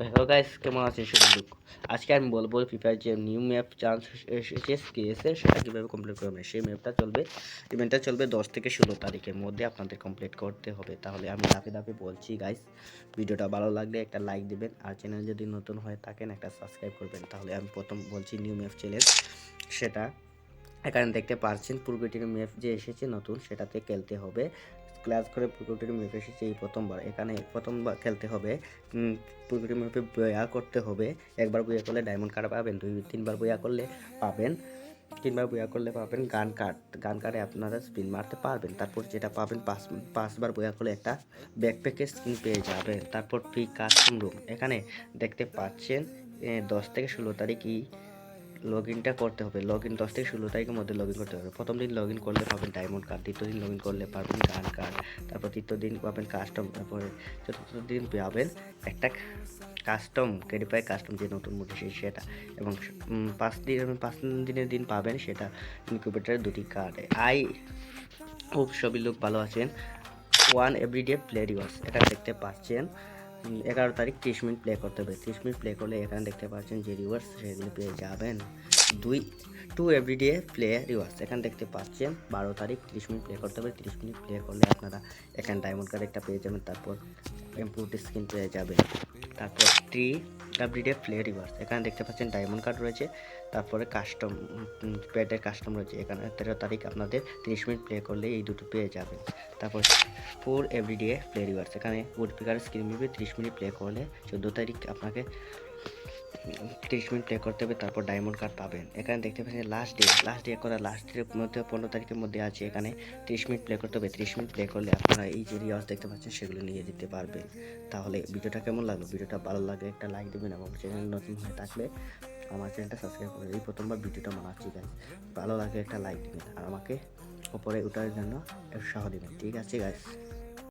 Hello guys, কেমন আছেন সবাই? আজকে আমি বলবো ফ্রি ফায়ার যে নিউ ম্যাপ চান্স এসেছে কেএসে সেটা কীভাবে কমপ্লিট করবেন। সেই ম্যাপটা চলবে, ইভেন্টটা চলবে 10 থেকে 16 তারিখের মধ্যে আপনাদের কমপ্লিট করতে হবে। তাহলে আমি ধাপে ধাপে বলছি গাইস, ভিডিওটা ভালো লাগলে একটা লাইক দিবেন, আর চ্যানেল যদি নতুন হয়ে থাকেন একটা সাবস্ক্রাইব করবেন। তাহলে আমি প্রথম বলছি নিউ ম্যাপ চ্যালেঞ্জ, সেটা এখানে দেখতে পাচ্ছেন প্রকৃতির ম্যাপ যে এসেছে নতুন, সেটাতে খেলতে হবে। ক্লাস করে প্রকৃতির ম্যাপ এসেছে এই প্রথমবার, এখানে প্রথমবার খেলতে হবে। প্রকৃতির ম্যাপে বয়া করতে হবে। একবার বয়া করলে ডায়মন্ড কার্ড পাবেন, 2-3বার বয়া করলে পাবেন, 3বার বয়া করলে পাবেন গান কার্ড। গান কার্ডে আপনারা স্পিন মারতে পারবেন। তারপর যেটা পাবেন 5বার বয়া করলে একটা ব্যাকপ্যাকের স্কিন পেয়ে যাবেন। তারপর ফ্রি কাস্টম রুম এখানে দেখতে পাচ্ছেন 10 থেকে 16 তারিখই লগ ইনটা করতে হবে। লগ ইন 10 থেকে 16 তারিখের মধ্যে লগ ইন করতে হবে। প্রথম দিন লগ ইন করলে পাবেন ডায়মন্ড কার্ড, দ্বিতীয় দিন লগ ইন করলে পাবেন গান কার্ড, তারপর তৃতীয় দিন পাবেন কাস্টম, তারপরে চতুর্থ দিন পাবেন একটা কাস্টম ক্রেডিফাই কাস্টম যে নতুন মোড এসেছে সেটা, এবং 5 দিনের দিন পাবেন সেটা ইনকিউবেটারের 2টি কার্ড। খুব সবই লোক ভালো আছেন। 1 এভরিডে প্লে রিওয়ার্ডস এখানে দেখতে পাচ্ছেন 11 তারিখ 30 মিনিট প্লে করতে হবে। 30 মিনিট প্লে করলে এখানে দেখতে পাচ্ছেন যে রিওয়ার্ডস সেগুলো পেয়ে যাবেন। 2 এভরিডে প্লে রিওয়ার্ডস এখানে দেখতে পাচ্ছেন 12 তারিখ 30 মিনিট প্লে করতে হবে। 30 মিনিট প্লে করলে আপনারা এখানে ডায়মন্ড কার্ড একটা পেয়ে যাবেন, তারপর ইম্পোর্ট স্কিন পেয়ে যাবেন। তারপর 3 এভরিডে প্লে রিওয়ার্ডস এখানে দেখতে পাচ্ছেন ডায়মন্ড কার্ড রয়েছে, তারপরে কাস্টম প্যাডের কাস্টম রয়েছে। এখানে 13 তারিখ আপনাদের 30 মিনিট প্লে করলে এই দুটো পেয়ে যাবেন। তারপর 4 এভরিডে প্লে রিওয়ার্ডস এখানে উড পিকার স্ক্রিন মিলবে। 30 মিনিট প্লে করলে 14 তারিখ আপনাকে 30 মিনিট প্লে করতে হবে, তারপর ডায়মন্ড কার্ড পাবেন। এখানে দেখতে পাচ্ছেন লাস্ট ডে করা, লাস্ট ডের মধ্যে 15 তারিখের মধ্যে আছে। এখানে 30 মিনিট প্লে করতে হবে। 30 মিনিট প্লে করলে আপনারা এই যে রিওয়ার্ডস দেখতে পাচ্ছেন সেগুলো নিয়ে যেতে পারবেন। তাহলে ভিডিওটা কেমন লাগলো? ভিডিওটা ভালো লাগলে একটা লাইক দেবেন, এবং চ্যানেল নতুন হয়ে থাকলে আমার চ্যানেলটা সাবস্ক্রাইব করবেন। এই প্রথমবার ভিডিওটা বানাচ্ছি গাইস, ভালো লাগলে একটা লাইক দেবেন, আর আমাকে উপরে ওঠার জন্য উৎসাহ দেবেন। ঠিক আছে গাইস।